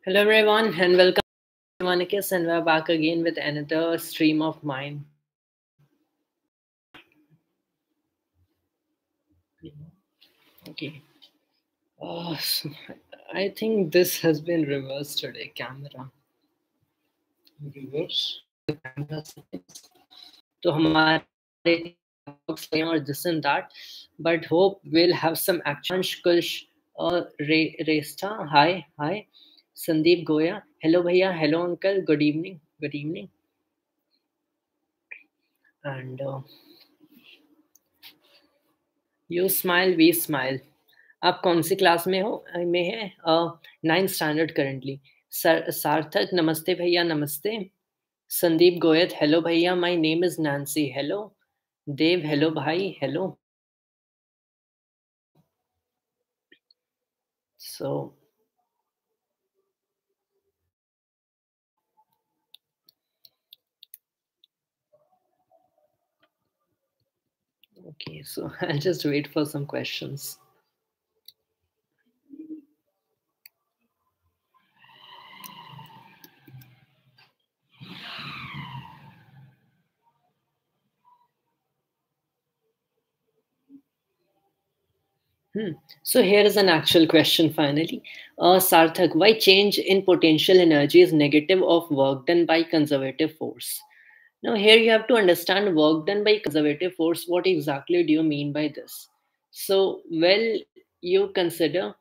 Hello everyone and welcome to Manikis, and we're back again with another stream of mine. Okay. So I think this has been reversed today. Camera. Reverse? Camera settings. तो हमारे और this and that, but hope we'll have some action. Kush Resta, hi. Sandeep Goya, hello bhaiya, hello uncle, good evening, and you smile, we smile. आप कौन सी class में हो में है? Ninth standard currently. Sarthak नमस्ते भैया, नमस्ते. संदीप गोयत हेलो भैया, my name is Nancy, hello. Dev hello भाई, hello. So okay, so I'll just wait for some questions. So here is an actual question finally. Sarthak, why change in potential energy is negative of work done by conservative force? Now, here you have to understand work done by conservative force. What exactly do you mean by this? So, well, you consider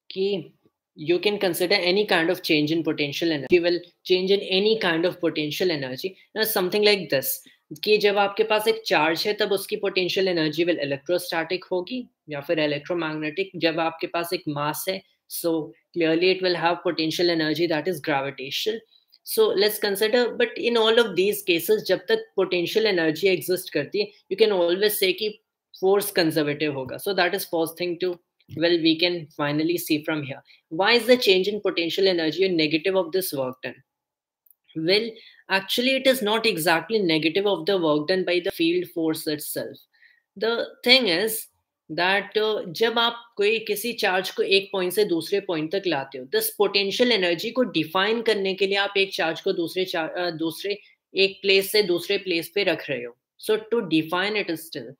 कि you can consider any kind of change in potential energy will change in any kind of potential energy. Now, something like this कि जब आपके पास एक charge है तब उसकी potential energy will electrostatic होगी या फिर इलेक्ट्रोमैग्नेटिक. जब आपके पास एक मास है, so clearly it will have potential energy that is gravitational. So let's consider, but in all of these cases जब तक potential energy exist करती है, you can always say कि force conservative होगा. So that is first thing to, well, we can finally see from here. Why is the change in potential energy a negative of this work done? Well, actually it is not exactly negative of the work done by the field force itself. The thing is that जब आप कोई किसी charge को एक point से दूसरे point तक लाते हो, दिस पोटेंशियल एनर्जी को डिफाइन करने के लिए आप एक चार्ज को दूसरे एक प्लेस से दूसरे प्लेस पे रख रहे हो. So to define it is still.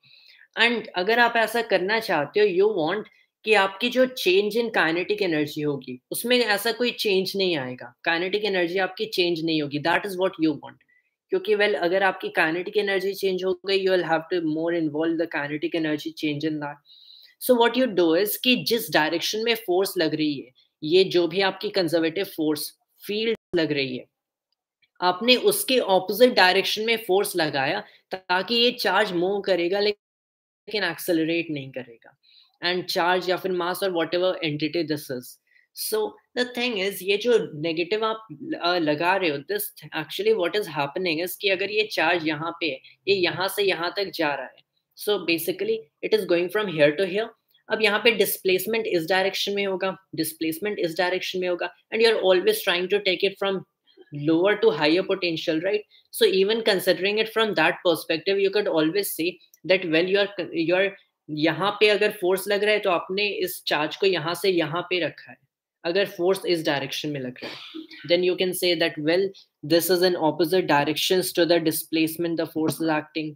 And अगर आप ऐसा करना चाहते हो, यू वांट कि आपकी जो चेंज इन काइनेटिक एनर्जी होगी उसमें ऐसा कोई चेंज नहीं आएगा. काइनेटिक एनर्जी आपकी चेंज नहीं होगी. That is what you want. क्योंकि वेल अगर आपकी काइनेटिक एनर्जी चेंज हो गई, you will have to more involve the kinetic energy change in that. So what you do is कि जिस डायरेक्शन में फोर्स लग रही है, ये जो भी आपकी कंजर्वेटिव फोर्स फील्ड लग रही है, आपने उसके ऑपोजिट डायरेक्शन में फोर्स लगाया ताकि ये चार्ज मूव करेगा लेकिन एक्सेलरेट नहीं करेगा. एंड चार्ज या फिर मास और what ever entity this is. So the thing is, ये जो नेगेटिव आप लगा रहे हो, this actually what is happening is कि अगर ये चार्ज यहाँ पे है, ये यहाँ से यहाँ तक जा रहा है. So basically it is going from here to here. अब यहाँ पे डिस्प्लेसमेंट इस डायरेक्शन में होगा, डिस्प्लेसमेंट इस डायरेक्शन में होगा, and you are always trying to take it from lower to higher potential, right? So even considering it from that perspective, you could always say that, well, you're यहाँ पे अगर force लग रहा है तो आपने इस चार्ज को यहाँ से यहाँ पे रखा है. अगर फोर्स इस डायरेक्शन में लग रहा है, then you can say that, well, this is in opposite directions to the displacement the force is acting.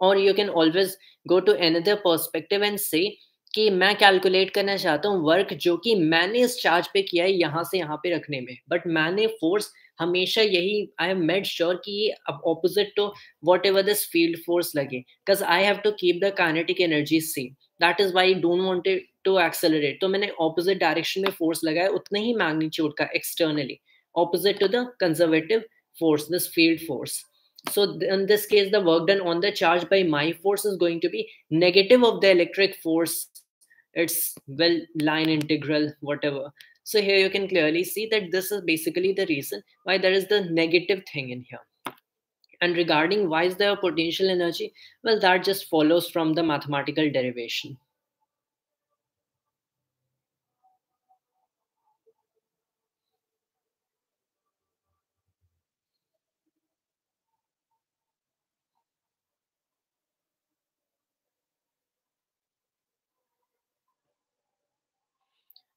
और you can always go to another perspective and say कि मैं कैलकुलेट करना चाहता हूँ वर्क जो कि मैंने इस चार्ज पे किया है यहाँ से यहाँ पे रखने में, बट मैंने फोर्स हमेशा यही, आई हैव मेड श्योर कि ये opposite to whatever this field force लगे, because I have to keep the kinetic energy same. That is why don't wanted to accelerate. तो मैंने ऑपोजिट डायरेक्शन में force लगाया उतने ही मैग्नीट्यूड का externally, opposite to the conservative force, this field force. So in this case, the work done on the charge by my force is going to be negative of the electric force. It's, well, line integral, whatever. So here you can clearly see that this is basically the reason why there is the negative thing in here. And regarding why is there potential energy, well, that just follows from the mathematical derivation.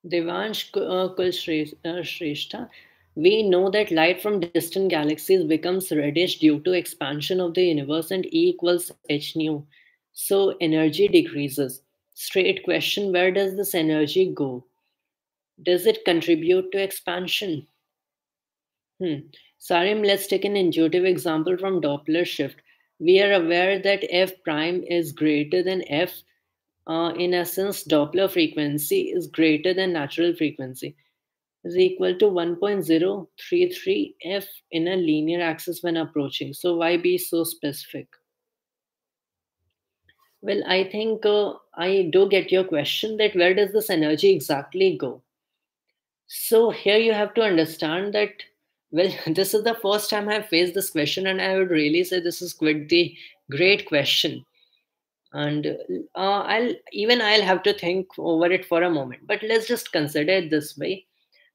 Devansh Shrestha, we know that light from distant galaxies becomes reddish due to expansion of the universe and E equals h nu. So energy decreases. Straight question, where does this energy go? Does it contribute to expansion? Hmm. Sarim, let's take an intuitive example from Doppler shift. We are aware that f prime is greater than f. In essence, Doppler frequency is greater than natural frequency, is equal to 1.033 f in a linear axis when approaching. So why be so specific? Well, I think I do get your question that where does this energy exactly go? So here you have to understand that, well, this is the first time I've faced this question, and I would really say this is quite the great question. And I'll have to think over it for a moment. But let's just consider it this way,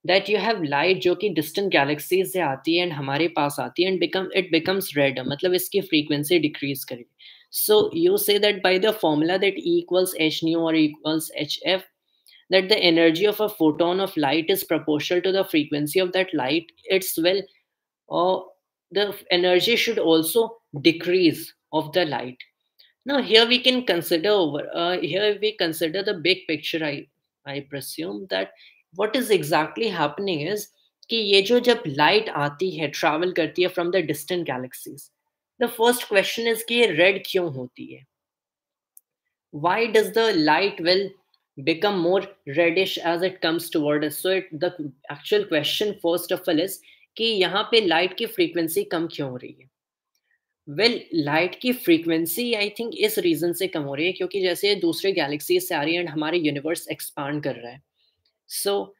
that you have light जो कि distant galaxies से आती है and हमारे पास आती है and it becomes red, मतलब इसकी frequency decrease करेगी. So you say that by the formula that E equals h nu or E equals hf, that the energy of a photon of light is proportional to the frequency of that light. It's, well, the energy should also decrease of the light. Now here we can consider here we consider the big picture. I presume that what is exactly happening is कि ये जो जब light आती है travel करती है from the distant galaxies, the first question is कि ये red क्यों होती है? Why does the light, well, become more reddish as it comes toward us? So the actual question first of all is कि यहाँ पे light की frequency कम क्यों हो रही है? वेल, लाइट की फ्रीक्वेंसी आई थिंक इस रीजन से कम हो रही है क्योंकि जैसे ये दूसरे गैलेक्सीज से आ रही है एंड हमारे यूनिवर्स एक्सपांड कर रहा है. सो,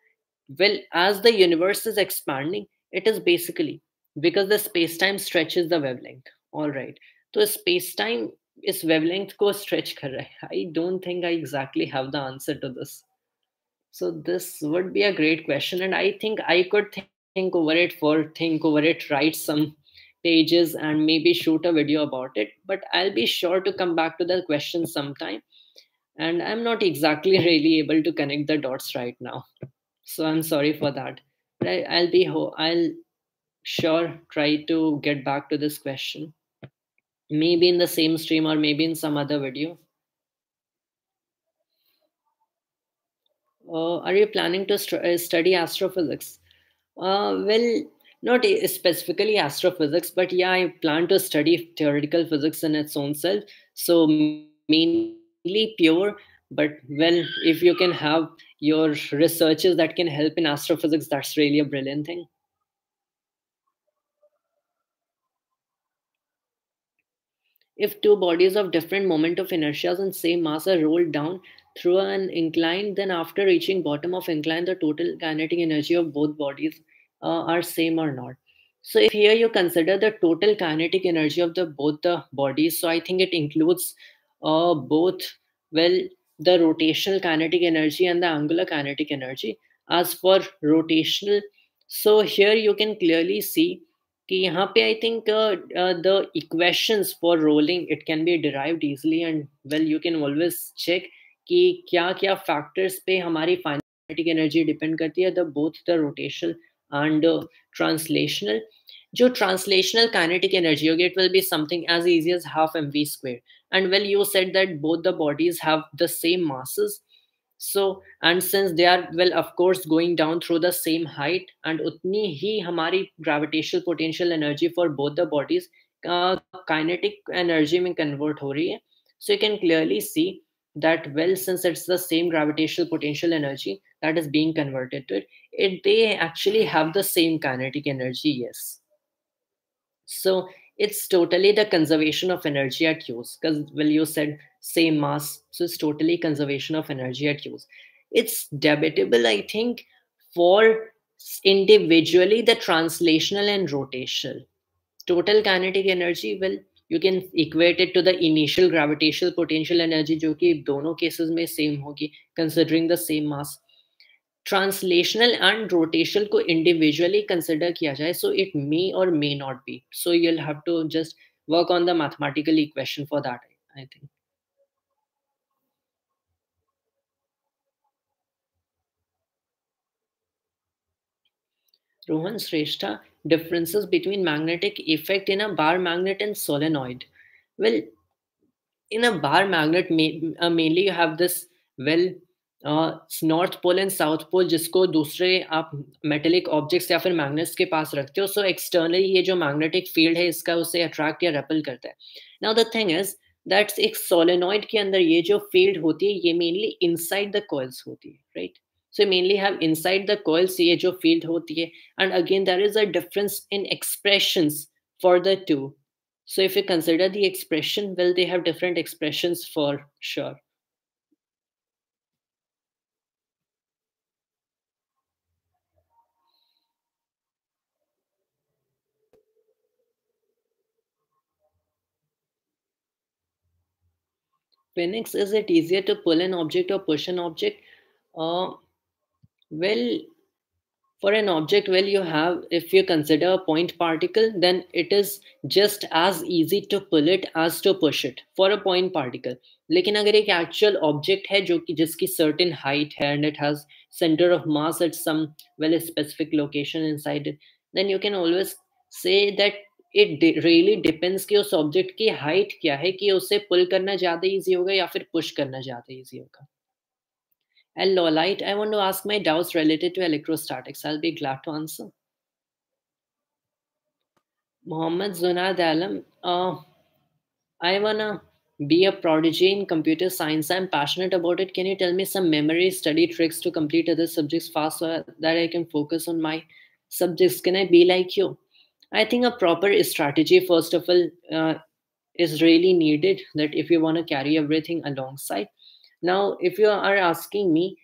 well, as the universe is expanding, it is basically because the space time stretches the wavelength. All right. तो space time इस wavelength को stretch कर रहा है. I don't think I exactly have the answer to this. So this would be a great question, and I think I could think over it, write some pages, and maybe shoot a video about it. But I'll be sure to come back to the question sometime. And I'm not exactly really able to connect the dots right now, so I'm sorry for that. But I'll sure try to get back to this question, maybe in the same stream or maybe in some other video. Are you planning to study astrophysics? Well, not specifically astrophysics, but yeah, I plan to study theoretical physics in its own self. So mainly pure, but well, if you can have your researches that can help in astrophysics, that's really a brilliant thing. If two bodies of different moment of inertia and same mass are rolled down through an incline, then after reaching bottom of incline, the total kinetic energy of both bodies are same or not. So if here you consider the total kinetic energy of the both the bodies, so I think it includes both, well, the rotational kinetic energy and the angular kinetic energy. As for rotational, so here you can clearly see कि यहाँ पे I think the equations for rolling it can be derived easily, and well, you can always check कि क्या क्या factors पे हमारी kinetic energy depend करती है, the both the rotational and translational. जो translational kinetic energy होगी, it will be something as easy as half mv square. And well, you said that both the bodies have the same masses, so, and since they are, well, of course, going down through the same height, and utni hi hamari gravitational potential energy for both the bodies kinetic energy में convert हो रही है. So you can clearly see that, well, since it's the same gravitational potential energy that is being converted to they actually have the same kinetic energy. Yes. So it's totally the conservation of energy at use. Because, well, you said same mass, so it's totally conservation of energy at use. It's debatable, I think, for individually the translational and rotational. Total kinetic energy, well, you can equate it to the initial gravitational potential energy, जो कि दोनों cases में same होगी, considering the same mass. Translational and rotational को individually consider किया जाए, so it may or may not be. So you'll have to just work on the mathematical equation for that, I think. Rohan Shrestha, differences between magnetic effect in a bar magnet and solenoid. Well, in a bar magnet mainly you have this, well, north pole and south pole जिसको दूसरे आप metallic objects या फिर magnets के पास रखते हो, सो externally ये जो मैग्नेटिक फील्ड है इसका उसे अट्रैक्ट या रेपल करता है. Now the thing is that's एक सोलेनॉइड के अंदर ये जो फील्ड होती है ये मेनली इनसाइड द कॉइल्स होती है, right. So mainly have inside the coils ये जो फील्ड होती है, and again there is a difference in expressions for the two. So if you consider the expression, well, they have different expressions for sure. Phoenix, is it easier to pull an object or push an object? Uh, well, for an object, well, you have, if you consider a point particle, then it is just as easy to pull it as to push it for a point particle. लेकिन अगर एक actual object है जो कि जिसकी certain height है and it has center of mass at some well specific location inside it, then you can always say that it really depends कि उस object की height क्या है कि उसे pull करना ज़्यादा easy होगा या फिर push करना ज़्यादा easy होगा. And Lolite, I want to ask my doubts related to electrostatics. I'll be glad to answer. Mohammed Zunad Alam, I wanna be a prodigy in computer science. I'm passionate about it. Can you tell me some memory study tricks to complete other subjects fast so that I can focus on my subjects? Can I be like you? I think a proper strategy, first of all, is really needed. That if you want to carry everything alongside. Now, if you are asking me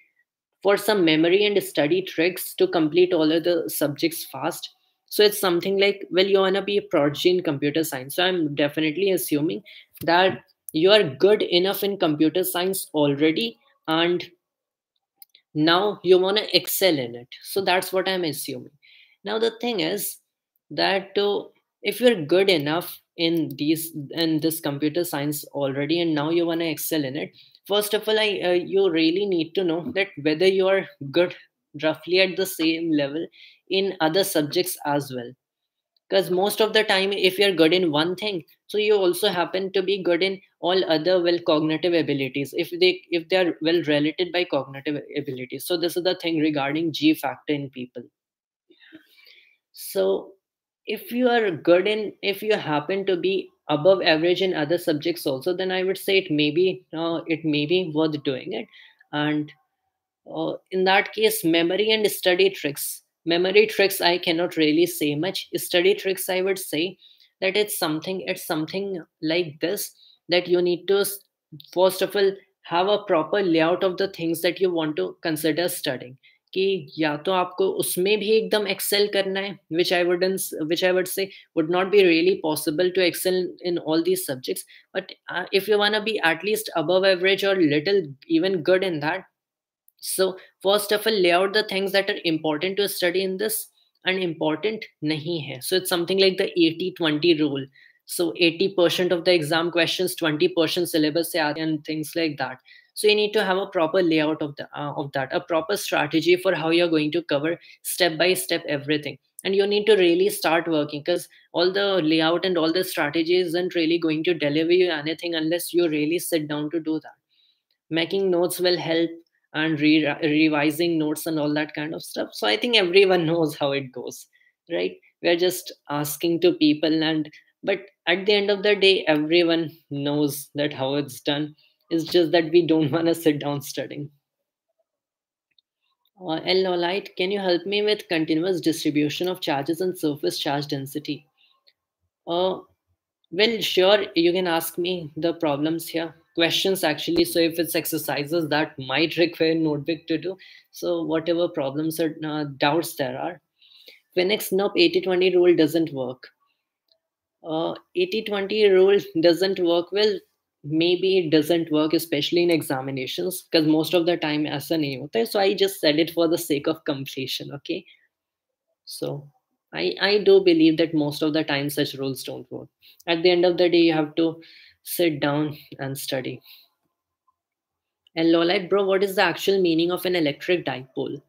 for some memory and study tricks to complete all of the subjects fast. So it's something like, well, you want to be a prodigy in computer science. So I'm definitely assuming that you are good enough in computer science already, and now you want to excel in it. So that's what I'm assuming. Now the thing is that if you're good enough in this computer science already and now you want to excel in it, first of all you really need to know that whether you are good roughly at the same level in other subjects as well. Because most of the time if you're good in one thing, so you also happen to be good in all other well cognitive abilities if they are well related by cognitive abilities. So this is the thing regarding G factor in people. So if you are good in, if you happen to be above average in other subjects also, then I would say it may be worth doing it. And in that case, memory and study tricks. Memory tricks, I cannot really say much. Study tricks, I would say that it's something like this, that you need to first of all have a proper layout of the things that you want to consider studying. कि या तो आपको उसमें भी एकदम Excel करना है, which I would say would not be really possible to excel in all these subjects. But if you want to be at least above average or little even good in that, so first of all, lay out the things that are important to study in this and important nahi hai. So it's something like the 80-20 rule. So 80% of the exam questions, 20% syllabus se aate and things like that. So you need to have a proper layout of that, a proper strategy for how you're going to cover step by step everything. And you need to really start working, because all the layout and all the strategy isn't really going to deliver you anything unless you really sit down to do that. Making notes will help, and revising notes and all that kind of stuff. So I think everyone knows how it goes, right? We're just asking to people, and but at the end of the day everyone knows that how it's done. It's just that we don't want to sit down studying. El Nolite, can you help me with continuous distribution of charges and surface charge density? uh, Well, sure, you can ask me the problems here. Questions actually. So if it's exercises that might require notebook to do, so whatever problems or doubts there are. Phoenix, nope, 80-20 rule doesn't work. 80-20 rule doesn't work. Well, maybe it doesn't work, especially in examinations, because most of the time ऐसा नहीं होता है. So I just said it for the sake of completion, okay? So I do believe that most of the time such rules don't work. At the end of the day, you have to sit down and study. And Lolite, bro, what is the actual meaning of an electric dipole?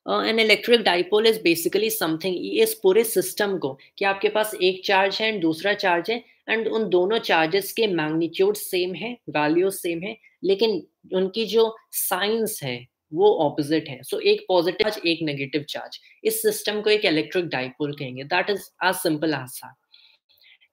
An electric dipole is basically something, ये इस पूरे system को, कि आपके पास एक charge है and दूसरा charge है, एंड उन दोनों चार्जेस के मैग्नीट्यूड सेम है, वैल्यूज सेम है, लेकिन उनकी जो साइंस है वो ऑपोजिट है। सो एक पॉजिटिव चार्ज, एक नेगेटिव चार्ज, इस सिस्टम को एक इलेक्ट्रिक डाइपोल कहेंगे। That is as simple as that.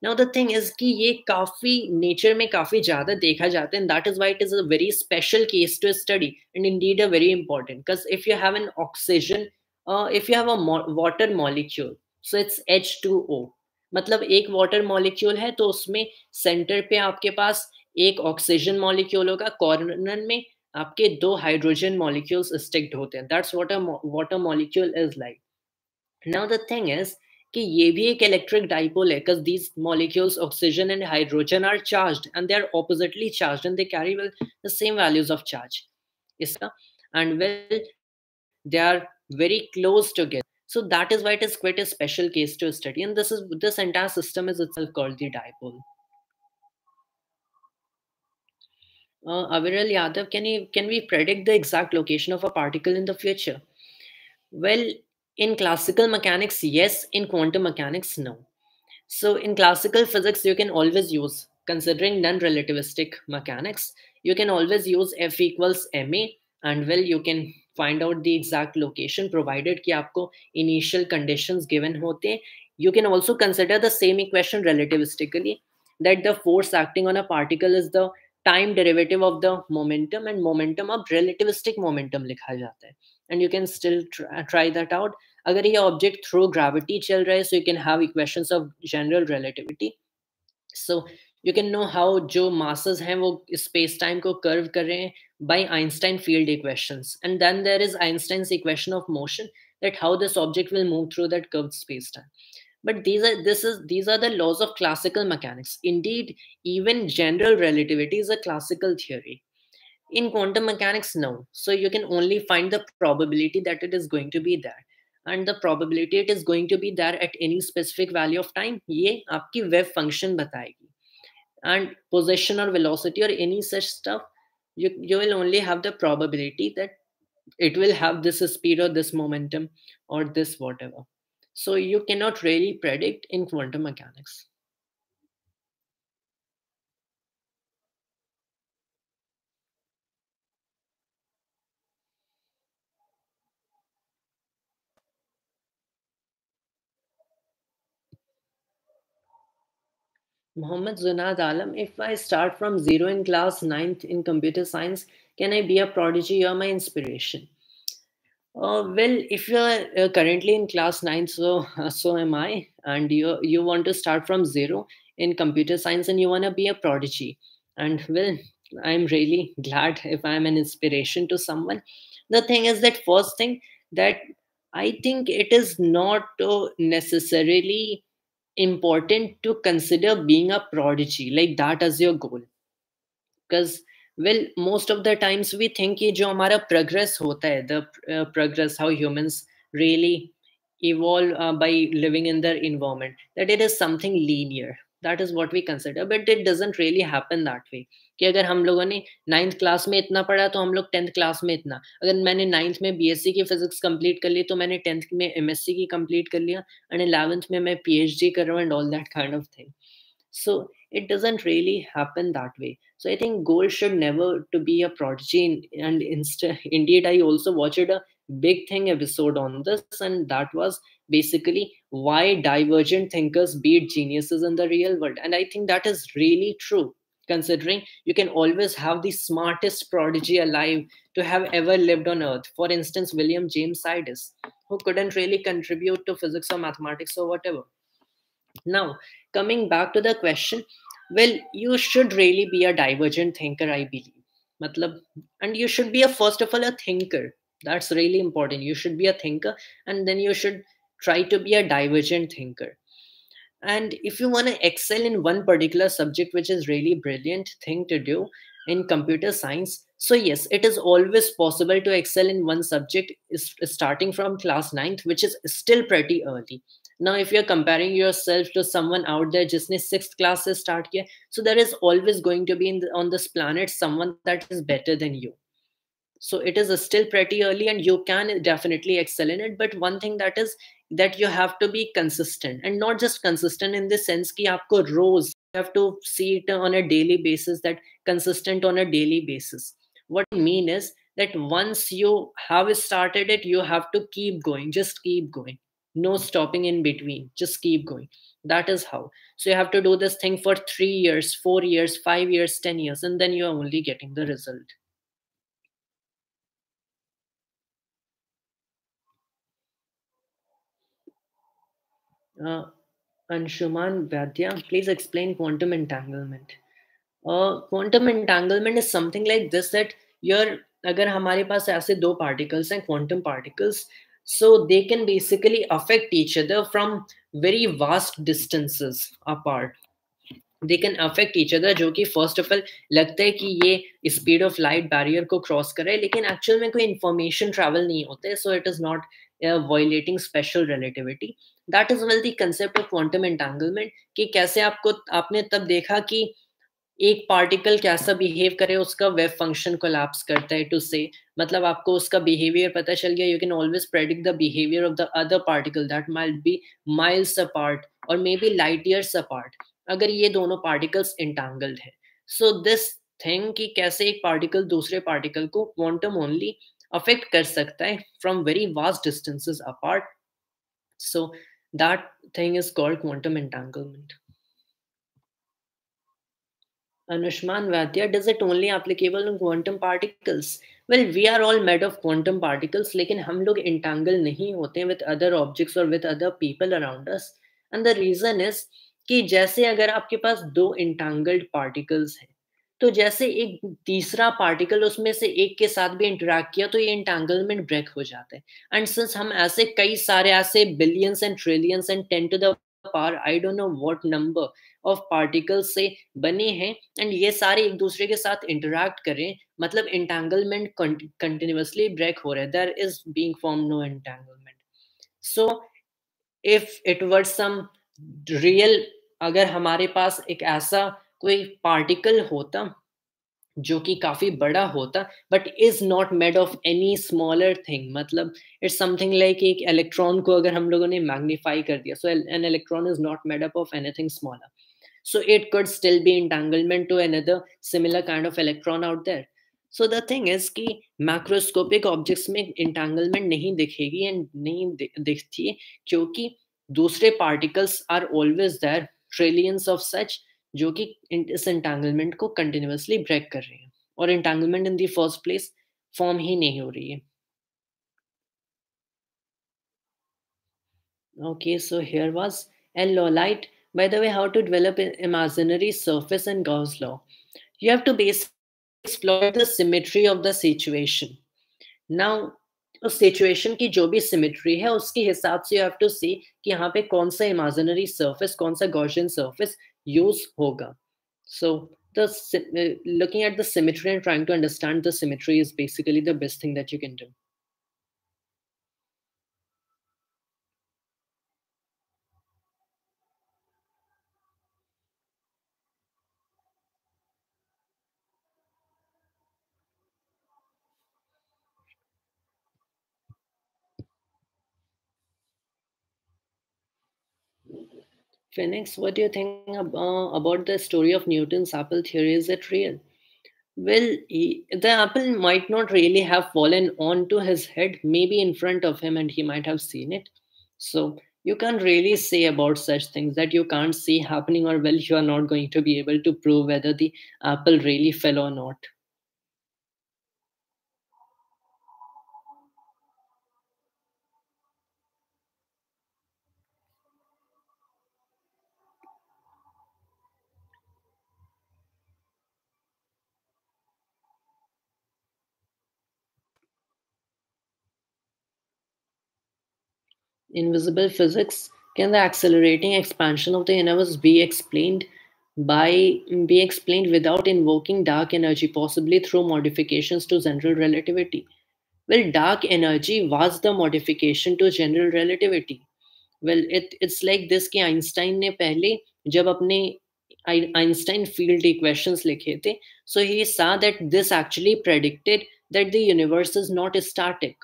Now the thing is कि ये काफी नेचर में काफी ज्यादा देखा जाता है, and that is why it is a very special case to study, and indeed a very important, because if you have an oxygen, if you have a water molecule, so it's H2O, मतलब एक water molecule है तो उसमें centre पे आपके पास एक oxygen molecule होगा, corner में आपके दो हाइड्रोजन मॉलिक्यूल्स स्टिक्ड होते हैं। That's what a water molecule is like. Now the thing is कि ये भी एक इलेक्ट्रिक डाइपोल है, because these molecules oxygen and hydrogen are charged and they are oppositely charged and they carry well the same values of charge, इसका, and well they are very close together. So that is why it is quite a special case to study, and this entire system is itself called the dipole. Aviral Yadav, can we predict the exact location of a particle in the future? Well, in classical mechanics, yes. In quantum mechanics, no. So in classical physics, you can always use, considering non-relativistic mechanics, you can always use F equals ma, and well, you can find out the exact location provided कि आपको initial conditions given होते हैं. You can also consider the same equation relativistically, that the force acting on a particle is the time derivative of the momentum, and momentum अब relativistic momentum लिखा जाता है. And you can still try that out. अगर ये object through gravity चल रहा है, so you can have equations of general relativity, so you can know how जो मासेस हैं वो स्पेस टाइम को कर्व कर रहे हैं by Einstein field equations, and then there is Einstein's equation of motion, that how this object will move through that curved space time. But these are the laws of classical mechanics. Indeed, even general relativity is a classical theory. In quantum mechanics, no. So you can only find the probability that it is going to be there. And the probability it is going to be there at any specific value of time, ये आपकी wave function बताएगी. And position or velocity or any such stuff, you will only have the probability that it will have this speed or this momentum or this whatever. So you cannot really predict in quantum mechanics. Mohammed Zunad Alam, if I start from zero in class ninth in computer science, can I be a prodigy or my inspiration? Well, if you are currently in class 9, so so am I, and you want to start from zero in computer science, and you want to be a prodigy, and well, I'm really glad if I'm an inspiration to someone. The thing is that first thing that I think it is not necessarily important to consider being a prodigy like that as your goal, because well, most of the times we think कि जो हमारा progress होता है, the progress how humans really evolve by living in their environment, that it is something linear. That is what we consider, but it doesn't really happen that way. कि अगर हम लोगों ने नाइन्थ क्लास में इतना पढ़ा तो हम लोग टेंथ क्लास में इतना, अगर मैंने नाइन्थ में बीएससी की फिजिक्स कंप्लीट कर ली तो मैंने टेंथ में एमएससी की कंप्लीट कर लिया, एंड इलेवेंथ में मैं पीएचडी कर रहा हूँ, and all that kind of thing. So it doesn't really happen that way. So I think goal should never to be a prodigy, and instead, indeed, I also watched a big thing episode on this, and that was basically why divergent thinkers beat geniuses in the real world. And I think that is really true, considering you can always have the smartest prodigy alive to have ever lived on earth. For instance, William James Sidis, who couldn't really contribute to physics or mathematics or whatever. Now, coming back to the question, well, you should really be a divergent thinker, I believe. Matlab, and you should be a first of all a thinker. That's really important. You should be a thinker, and then you should try to be a divergent thinker. And if you want to excel in one particular subject, which is really brilliant thing to do in computer science, so yes, it is always possible to excel in one subject starting from class ninth, which is still pretty early. Now, if you're comparing yourself to someone out there जिसने sixth class से start किया, so there is always going to be on this planet someone that is better than you. So it is still pretty early and you can definitely excel in it. But one thing that is that you have to be consistent, and not just consistent in the sense ki aapko roz you have to see it on a daily basis, that consistent on a daily basis. What I mean is that once you have started it, you have to keep going, just keep going, no stopping in between, just keep going. That is how. So you have to do this thing for 3 years, 4 years, 5 years, 10 years, and then you are only getting the result. uh, Anshuman Vadya, please explain quantum entanglement. Quantum entanglement is something like this, that you're अगर हमारे पास ऐसे दो particles हैं quantum particles, so they can basically affect each other from very vast distances apart. They can affect each other, जो कि first of all लगता है कि ये स्पीड ऑफ लाइट बैरियर को क्रॉस कर रहा है, लेकिन एक्चुअल में कोई इंफॉर्मेशन ट्रैवल नहीं होते, so it is not violating special relativity. That is well the concept of quantum entanglement, कि कैसे आपको आपने तब देखा कि एक पार्टिकल कैसा बिहेव करे, उसका वेव फंक्शन कोलैप्स करता है टू से, मतलब आपको उसका बिहेवियर पता चल गया, you can always predict the behaviour of the other particle that might be miles apart और may be light years apart, अगर ये दोनों पार्टिकल्स इंटांगल्ड है. सो दिस थिंग कि कैसे एक पार्टिकल दूसरे पार्टिकल को क्वांटम ओनली अफेक्ट कर सकता है from very vast distances apart. So that thing is called quantum entanglement. Anushman Vaidya, does it only applicable on quantum particles? Well, we are all made of quantum particles, लेकिन हम लोग entangle नहीं होते हैं with other objects or with other people around us. And the reason is कि जैसे अगर आपके पास दो entangled particles हैं, तो जैसे एक तीसरा पार्टिकल उसमें से एक के साथ भी इंटरेक्ट किया तो ये इंटेंगलमेंट ब्रेक हो जाता है. एंड सिंस हम ऐसे कई सारे ऐसे billions and trillions and 10 to the power I don't know what number of particles से बने हैं, एंड ये सारे एक दूसरे के साथ इंटरेक्ट करें, मतलब इंटेंगलमेंट कंटिन्यूअसली ब्रेक हो रहा है, there is being form no entanglement. So if it were some real, अगर हमारे पास एक ऐसा कोई पार्टिकल होता जो कि काफी बड़ा होता, but is not made of any smaller thing, मतलब इट्स समथिंग लाइक एक इलेक्ट्रॉन को अगर हम लोगों ने मैग्नीफाई कर दिया, so an electron is not made up of anything smaller, so it could still be entanglement to another similar kind of electron out there. So the thing is कि macroscopic objects में entanglement नहीं दिखेगी and नहीं दिखती है, क्योंकि दूसरे particles are always there, trillions of such, जो कि इस entanglement को continuously break कर रहे हैं, और entanglement in the first place form ही नहीं हो रही है. Okay, so here was L-Lolite. By the way, how to develop an imaginary surface in Gauss law. You have to basically exploit the symmetry of the situation. Now, उस situation की जो भी symmetry है उसके हिसाब से यू हैव टू सी कि यहाँ पे कौन सा इमेजिनरी सरफेस, कौन सा गॉसियन सरफेस यूज होगा. So the looking at the symmetry and trying to understand the symmetry is basically the best thing that you can do. Phoenix, what do you think about the story of Newton's apple theory? Is it real? Well, the apple might not really have fallen onto his head, maybe in front of him, and he might have seen it. So you can't really say about such things that you can't see happening, or well, you are not going to be able to prove whether the apple really fell or not. Invisible physics, can the accelerating expansion of the universe be explained without invoking dark energy, possibly through modifications to general relativity? Well, dark energy was the modification to general relativity. Well, it's like this कि Einstein ने पहले जब अपने Einstein field equations लिखे थे, so he saw that this actually predicted that the universe is not static.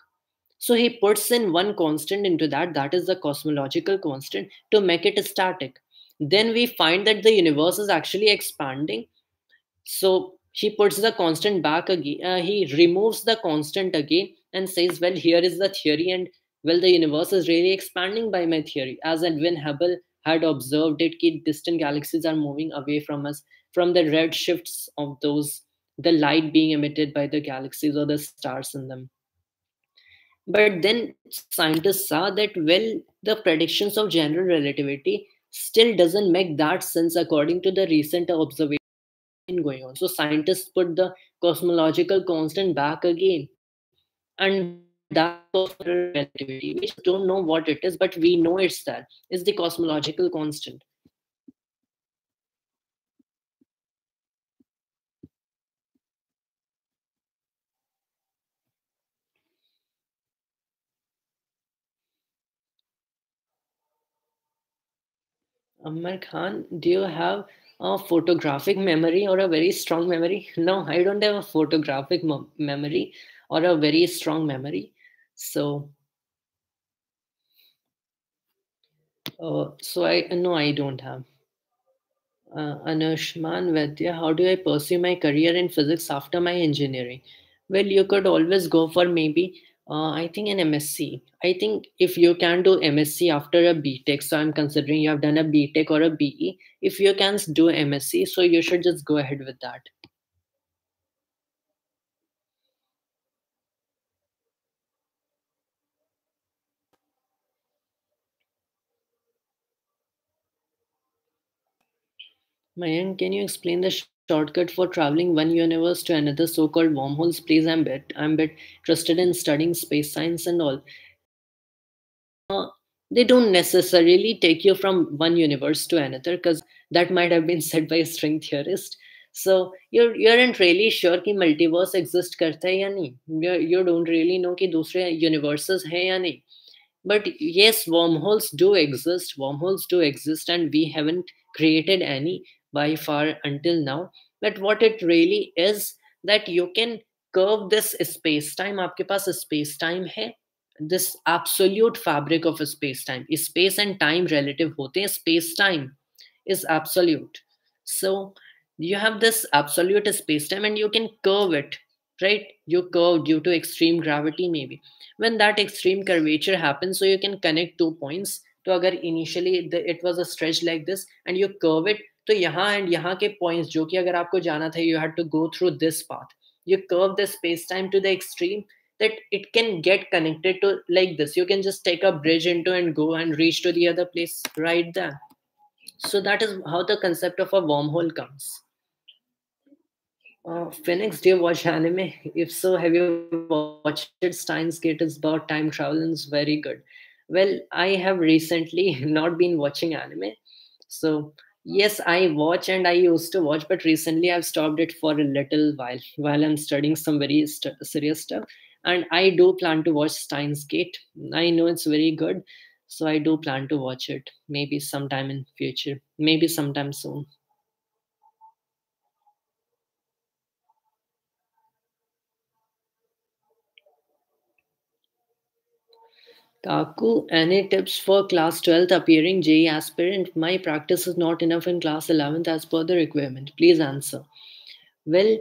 So he puts in one constant into that, that is the cosmological constant, to make it static. Then we find that the universe is actually expanding. So he puts the constant back again. He removes the constant again and says, well, here is the theory, and well, the universe is really expanding by my theory. As Edwin Hubble had observed it, that distant galaxies are moving away from us, from the red shifts of those, the light being emitted by the galaxies or the stars in them. But then scientists saw that, well, the predictions of general relativity still doesn't make that sense according to the recent observation going on. So scientists put the cosmological constant back again. And that cosmological relativity, we just don't know what it is, but we know it's there. It's the cosmological constant. Ammar Khan, do you have a photographic memory or a very strong memory? No, I don't have a photographic memory or a very strong memory. So, so I no, I don't have. Anushman Vaidya, how do I pursue my career in physics after my engineering? Well, you could always go for maybe, I think, an MSc. I think if you can do MSc after a BTech, so I'm considering you have done a BTech or a BE. If you can do MSc, so you should just go ahead with that. Mayank, can you explain the shortcut for traveling one universe to another, so-called wormholes? Please, I'm bit interested in studying space science and all. uh, they don't necessarily take you from one universe to another, because that might have been said by a string theorist. So you aren't really sure कि multiverse exist करता है या नहीं. You don't really know कि दूसरे universes हैं या नहीं. But yes, wormholes do exist, and we haven't created any by far until now. But what it really is, that you can curve this space time. आपके पास space time है, this absolute fabric of a space time. Space and time relative होते हैं, space time is absolute. So you have this absolute space time and you can curve it, right? You curve due to extreme gravity maybe. When that extreme curvature happens, so you can connect two points. तो अगर initially it was a stretch like this and you curve it, तो यहाँ and यहाँ के points जो कि अगर आपको जाना था, you had to go through this path. You curve the space time to the extreme, that it can get connected to like this. You can just take a bridge into and go and reach to the other place right there. So that is how the concept of a wormhole comes. Phoenix, do you watch anime? If so, have you watched it? Steins Gate is about time travel and it's very good. Well, I have recently not been watching anime. So, yes, I watch and I used to watch, but recently I've stopped it for a little while I'm studying some very serious stuff. And I do plan to watch Steins Gate. I know it's very good. So I do plan to watch it maybe sometime in future, maybe sometime soon. Kaku, any tips for class 12th appearing JEE aspirant? My practice is not enough in class 11th as per the requirement. Please answer. Well,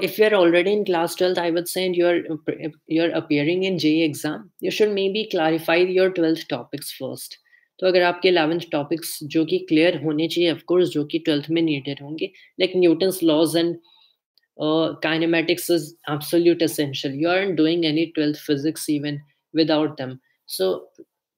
if you're already in class 12th, I would say, and you're appearing in JEE exam, you should maybe clarify your 12th topics first. तो अगर आपके 11th topics जो कि clear होने चाहिए, of course, जो कि 12th में नीडेड होंगे, like Newton's laws and kinematics is absolute essential. You aren't doing any 12th physics even without them. So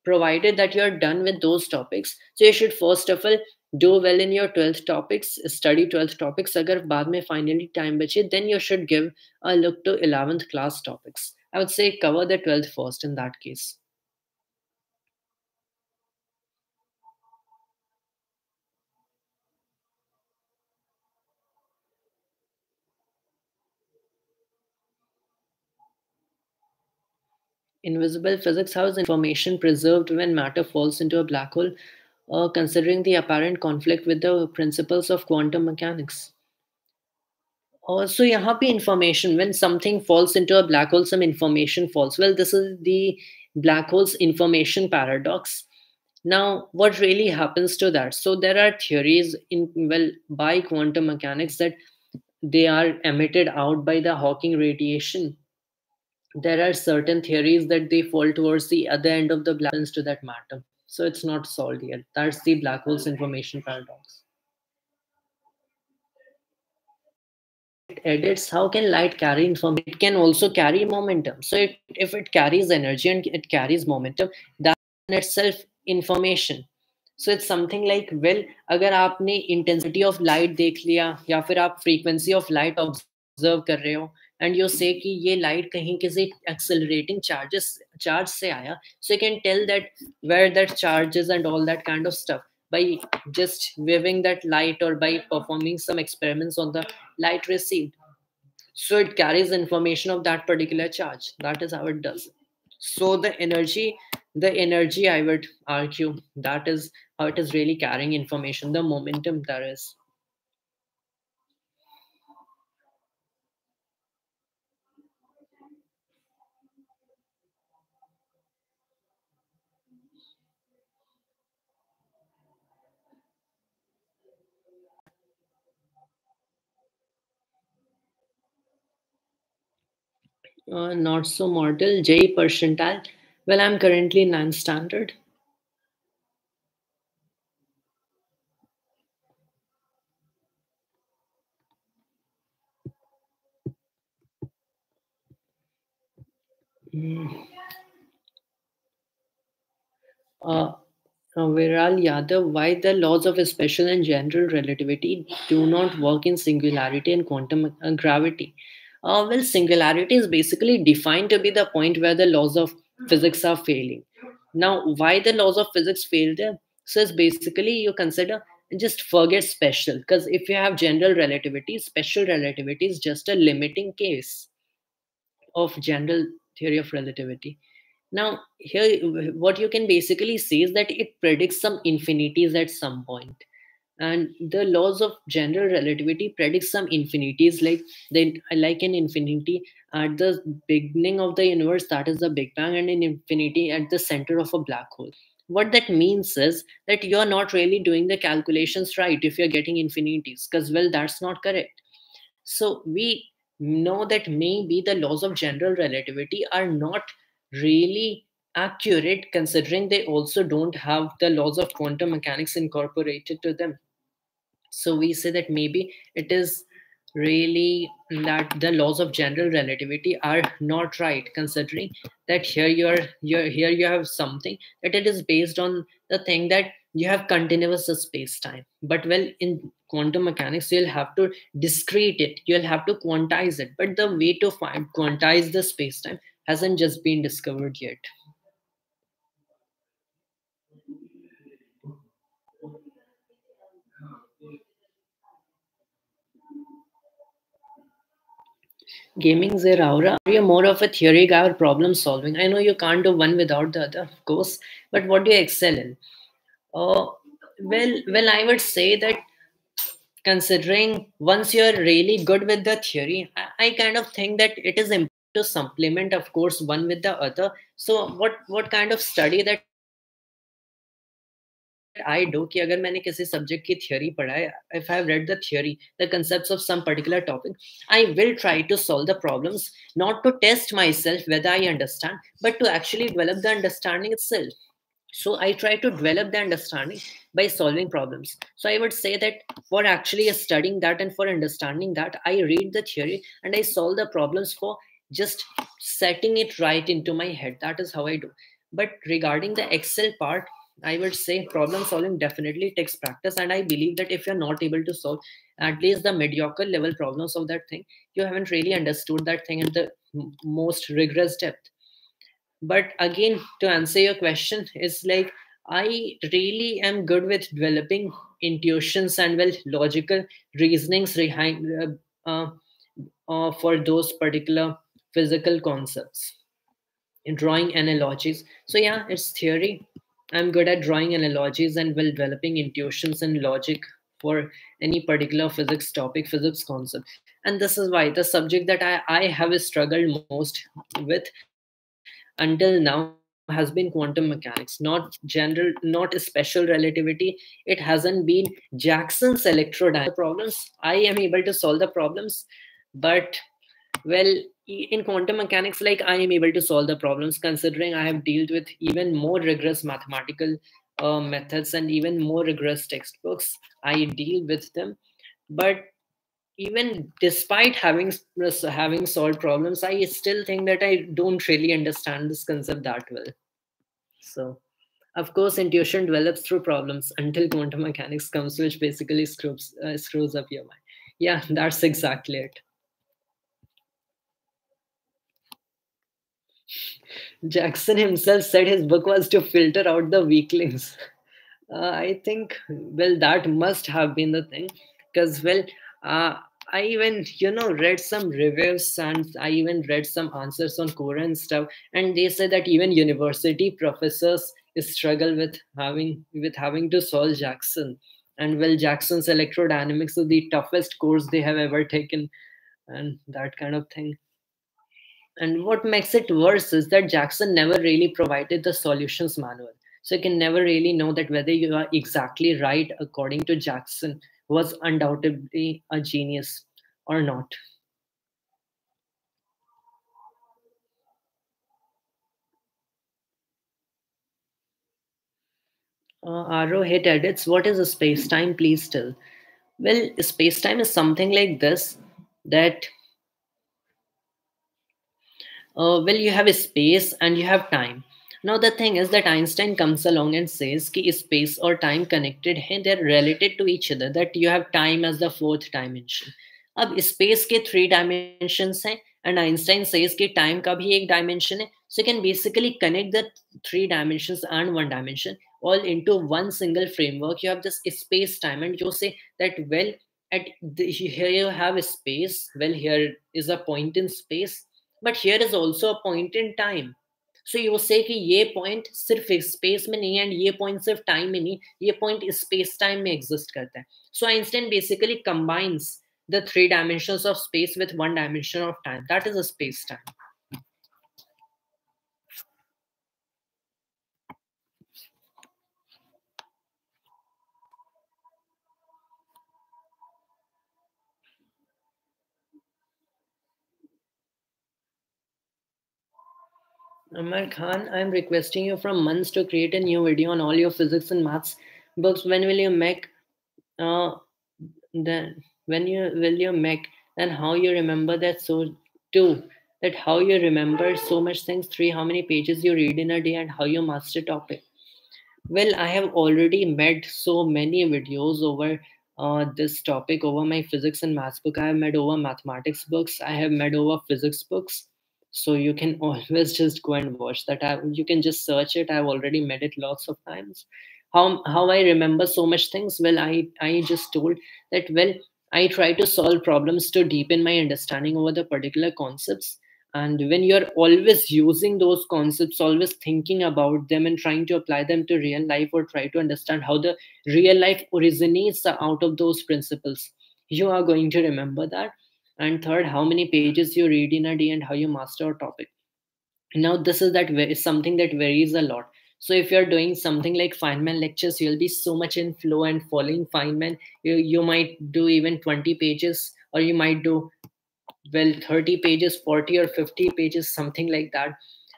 provided that you're done with those topics, so you should first of all do well in your 12th topics, study 12th topics. Agar baad mein finally time bache, then you should give a look to 11th class topics. I would say cover the 12th first in that case. Invisible physics, how is information preserved when matter falls into a black hole, considering the apparent conflict with the principles of quantum mechanics? So यहाँ पे information, when something falls into a black hole, some information falls. Well, this is the black hole's information paradox. Now, what really happens to that? So there are theories in, well, by quantum mechanics, that they are emitted out by the Hawking radiation. There are certain theories that they fall towards the other end of the black holes to that matter. So it's not solved yet. That's the black hole's information paradox. Edits, how can light carry information? It can also carry momentum. So if it carries energy and it carries momentum, that in itself information. So it's something like, well, अगर आपने intensity of light देख लिया या फिर आप frequency of light observe कर रहे हो, and you say कि ये light कहीं किसी accelerating charge से आया, so you can tell that where that charge is and all that kind of stuff by just waving that light or by performing some experiments on the light received. So it carries information of that particular charge. That is how it does. So the energy, I would argue, that is how it is really carrying information, the momentum there is. Not so mortal, J percentile. Well, I'm currently non-standard. Mm. Uh, Viral Yadav, why the laws of special and general relativity do not work in singularity and quantum gravity? Well, singularity is basically defined to be the point where the laws of physics are failing. Now, why the laws of physics fail there? So it's basically you consider, just forget special, because if you have general relativity, special relativity is just a limiting case of general theory of relativity. Now, here, what you can basically see is that it predicts some infinities at some point. And the laws of general relativity predict some infinities, like an infinity at the beginning of the universe, that is the Big Bang, and an infinity at the center of a black hole. What that means is that you're not really doing the calculations right if you're getting infinities, because, well, that's not correct. So we know that maybe the laws of general relativity are not really accurate, considering they also don't have the laws of quantum mechanics incorporated to them. So we say that maybe it is really that the laws of general relativity are not right, considering that here you have something that it is based on the thing that you have continuous space time. But, well, in quantum mechanics you'll have to discrete it, you'll have to quantize it, but the way to find quantize the space time hasn't just been discovered yet. Gaming Zeraura, are you more of a theory guy or problem solving? I know you can't do one without the other, of course, but what do you excel in? Uh, well, I would say that, considering once you're really good with the theory, I kind of think that it is important to supplement, of course, one with the other. So what kind of study that I do कि अगर मैंने किसी subject की theory पढ़ा है, if I have read the theory, the concepts of some particular topic, I will try to solve the problems, not to test myself whether I understand, but to actually develop the understanding itself. So I try to develop the understanding by solving problems. So I would say that for actually studying that and for understanding that, I read the theory and I solve the problems for just setting it right into my head. That is how I do. But regarding the Excel part, I would say problem solving definitely takes practice. And I believe that if you're not able to solve at least the mediocre level problems of that thing, you haven't really understood that thing at the most rigorous depth. But again, to answer your question, is like I really am good with developing intuitions and, well, logical reasonings behind for those particular physical concepts in drawing analogies. So yeah, it's theory. I'm good at drawing analogies and, well, developing intuitions and logic for any particular physics topic, physics concept. And this is why the subject that I have struggled most with until now has been quantum mechanics, not general, not special relativity. It hasn't been Jackson's electrodynamics. Problems, I am able to solve the problems, but well, in quantum mechanics, like I am able to solve the problems considering I have dealt with even more rigorous mathematical methods and even more rigorous textbooks. I deal with them, but even despite having solved problems, I still think that I don't really understand this concept that well. So, of course, intuition develops through problems until quantum mechanics comes, which basically screws up your mind. Yeah, that's exactly it. Jackson himself said his book was to filter out the weaklings. I think, well, that must have been the thing, because, well, uh, I even, read some reviews and I even read some answers on Quora and stuff, and they say that even university professors struggle with having to solve Jackson, and well, Jackson's electrodynamics is the toughest course they have ever taken, and that kind of thing. And what makes it worse is that Jackson never really provided the solutions manual. So you can never really know that whether you are exactly right according to Jackson was undoubtedly a genius or not. Arrow hit edits. What is a space time? Please tell. Well, space time is something like this, that well, you have a space and you have time. Now the thing is that Einstein comes along and says कि space or time connected हैं, they're related to each other, that you have time as the fourth dimension. अब space के three dimensions हैं and Einstein says कि time का भी एक dimension है, so you can basically connect the three dimensions and one dimension all into one single framework. You have this space time and you say that, well, here you have a space, well, here is a point in space, but here is also a point in time. So you से कि ये point सिर्फ space में नहीं है and ये point सिर्फ time में नहीं, ये पॉइंट स्पेस टाइम में एग्जिस्ट करता है. So Einstein basically combines the three dimensions of space with one dimension of time. That is a space time. Amar Khan, I'm requesting you from months to create a new video on all your physics and maths books. When will you make? Uh, then when you will you make? Then how you remember that? So two, that how you remember so much things. Three, how many pages you read in a day and how you master topic. Well, I have already made so many videos over this topic, over my physics and maths book. I have made over mathematics books. I have made over physics books. So you can always just go and watch that. You can just search it. I've already made it lots of times. How I remember so much things? Well, I just told that, well, I try to solve problems to deepen my understanding over the particular concepts. And when you're always using those concepts, always thinking about them and trying to apply them to real life or try to understand how the real life originates out of those principles, you are going to remember that. And third, how many pages you read in a day and how you master a topic. Now this is something that varies a lot. So if you're doing something like Feynman lectures, you'll be so much in flow and following Feynman. You might do even 20 pages, or you might do, well, 30 pages, 40 or 50 pages, something like that.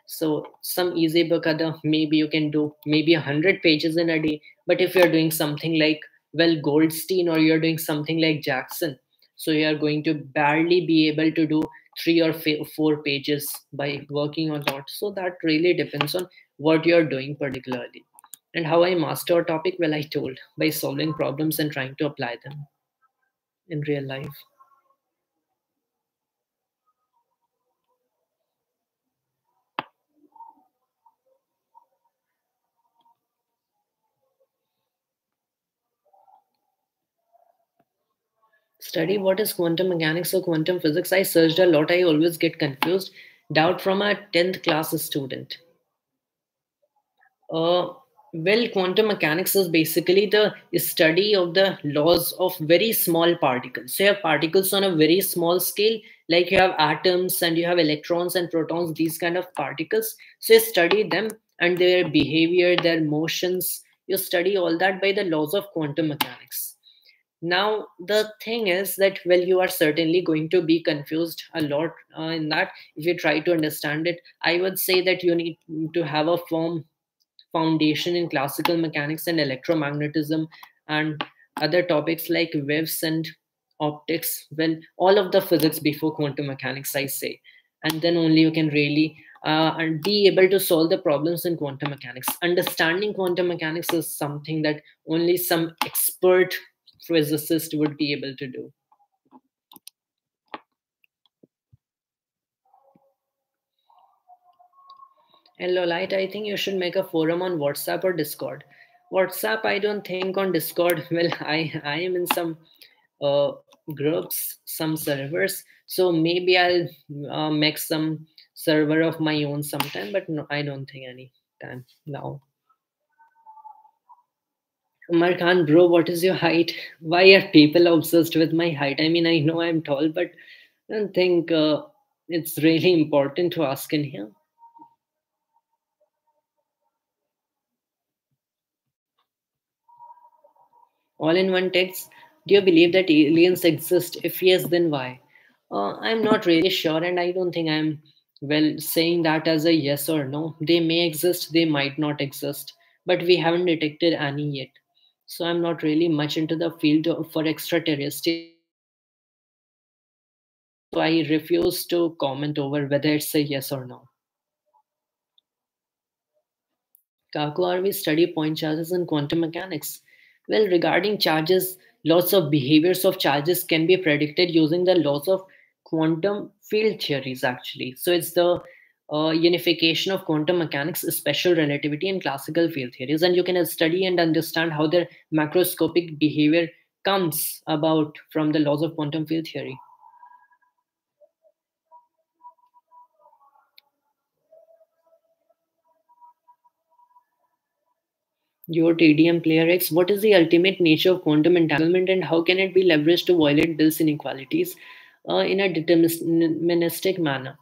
So some easy book, other maybe you can do maybe 100 pages in a day. But if you're doing something like, well, Goldstein, or you're doing something like Jackson, so you are going to barely be able to do three or four pages by working on that. So that really depends on what you're doing particularly. And how I master a topic, well, I told, by solving problems and trying to apply them in real life. Study what is quantum mechanics or quantum physics. I searched a lot. I always get confused. Doubt from a 10th class student. Uh, Well, quantum mechanics is basically the study of the laws of very small particles. So you have particles on a very small scale, like you have atoms and you have electrons and protons, these kind of particles. So you study them and their behavior, their motions. You study all that by the laws of quantum mechanics. Now, the thing is that, well, you are certainly going to be confused a lot in that. If you try to understand it, I would say that you need to have a firm foundation in classical mechanics and electromagnetism and other topics like waves and optics. Well, all of the physics before quantum mechanics, I say. And then only you can really and be able to solve the problems in quantum mechanics. Understanding quantum mechanics is something that only some expert physicist would be able to do. And Lolite, I think you should make a forum on WhatsApp or Discord. WhatsApp, I don't think on Discord. Well, I am in some uh, groups, some servers. So maybe I'll make some server of my own sometime, but no, I don't think any time now. Umar Khan, bro, what is your height? Why are people obsessed with my height? I mean, I know I'm tall, but I don't think it's really important to ask in here. All in one text, do you believe that aliens exist? If yes, then why? I'm not really sure, and I don't think I'm well saying that as a yes or no. They may exist, they might not exist, but we haven't detected any yet. So I'm not really much into the field for extraterrestrial. So I refuse to comment over whether it's a yes or no. Kako, are we study point charges in quantum mechanics? Well, regarding charges, lots of behaviors of charges can be predicted using the laws of quantum field theories, actually. So it's the unification of quantum mechanics, special relativity, and classical field theories. And you can study and understand how their macroscopic behavior comes about from the laws of quantum field theory. Your TDM player X, what is the ultimate nature of quantum entanglement and how can it be leveraged to violate Bell's inequalities in a deterministic manner?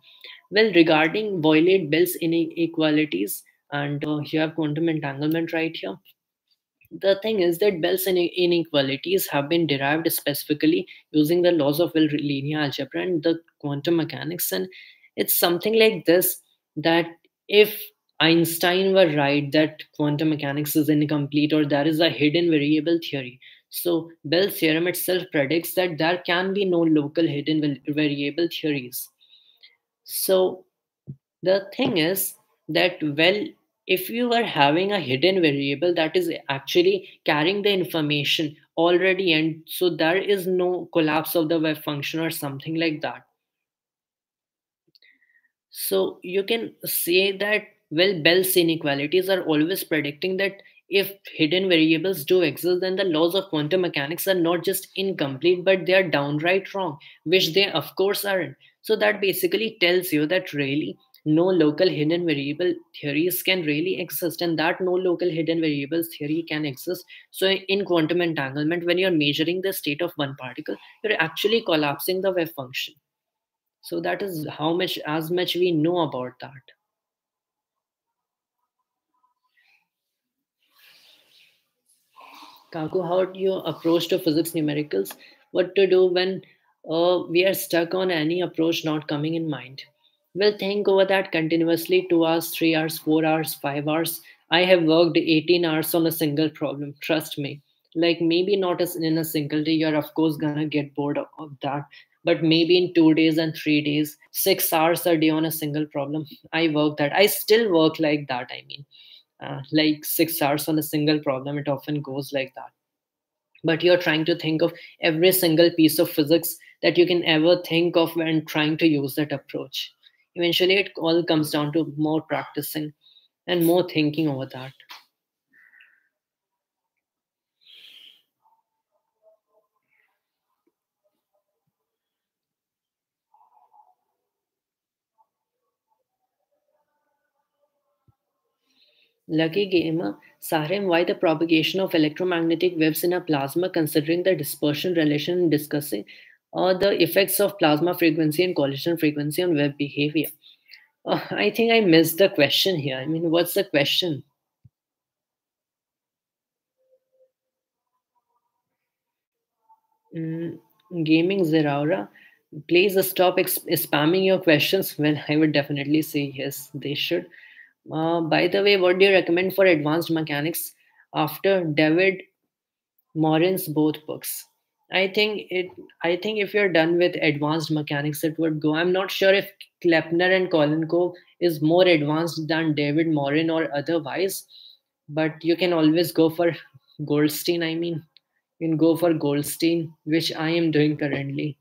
Well, regarding violate Bell's inequalities, and you have quantum entanglement right here. The thing is that Bell's inequalities have been derived specifically using the laws of linear algebra and the quantum mechanics. And it's something like this, that if Einstein were right that quantum mechanics is incomplete or there is a hidden variable theory, so Bell's theorem itself predicts that there can be no local hidden variable theories. So the thing is that, well, if you are having a hidden variable that is actually carrying the information already, and so there is no collapse of the wave function or something like that. So you can say that, well, Bell's inequalities are always predicting that if hidden variables do exist, then the laws of quantum mechanics are not just incomplete, but they are downright wrong, which they of course aren't. So that basically tells you that really no local hidden variable theories can really exist, and that no local hidden variables theory can exist. So in quantum entanglement, when you're measuring the state of one particle, you're actually collapsing the wave function. So that is how much as much we know about that. Kaku, how do you approach to physics numericals? What to do when we are stuck on any approach not coming in mind? Well, think over that continuously 2 hours, 3 hours, 4 hours, 5 hours. I have worked 18 hours on a single problem. Trust me. Like maybe not as in a single day, you're of course gonna get bored of that. But maybe in 2 days and 3 days, 6 hours a day on a single problem. I work that. I still work like that. I mean, like 6 hours on a single problem. It often goes like that, but you're trying to think of every single piece of physics that you can ever think of when trying to use that approach. Eventually it all comes down to more practicing and more thinking over that. Lucky gamer, Sarim, why the propagation of electromagnetic waves in a plasma, considering the dispersion relation and discussing the effects of plasma frequency and collision frequency on wave behavior? I think I missed the question here. I mean, what's the question? Mm, Gaming Zeraura, please stop spamming your questions. Well, I would definitely say yes, they should. By the way, what do you recommend for advanced mechanics after David Morin's both books? I think it. I think if you're done with advanced mechanics, it would go. I'm not sure if Klepner and Kolenkov is more advanced than David Morin or otherwise, but you can always go for Goldstein. I mean, you can go for Goldstein, which I am doing currently,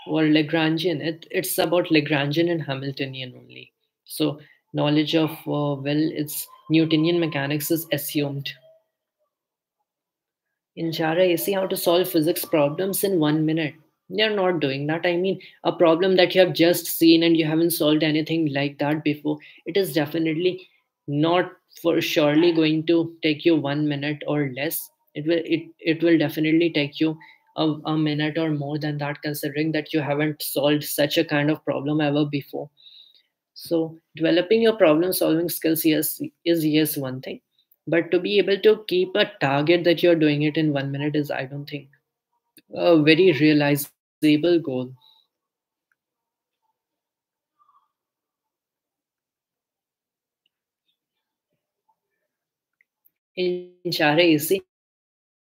or Lagrangian. It's about Lagrangian and Hamiltonian only. So knowledge of it's Newtonian mechanics is assumed. In Jara, you see how to solve physics problems in 1 minute. You're not doing that. I mean, a problem that you have just seen and you haven't solved anything like that before, it is definitely not for surely going to take you 1 minute or less. It will definitely take you a minute or more than that, considering that you haven't solved such a kind of problem ever before. So developing your problem solving skills, yes, is yes one thing, but to be able to keep a target that you're doing it in 1 minute is, I don't think, a very realizable goal. In Chare AC,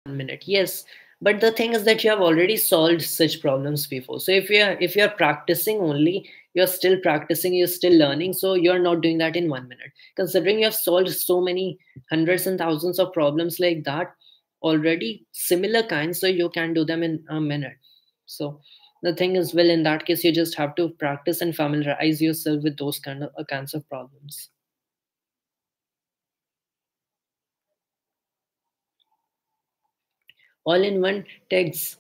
1 minute, yes, but the thing is that you have already solved such problems before. So if you're practicing only, you're still practicing, you're still learning, so you're not doing that in 1 minute, considering you have solved so many hundreds and thousands of problems like that already, similar kinds, so you can do them in a minute. So the thing is, well, in that case, you just have to practice and familiarize yourself with those kinds of problems. All in one text.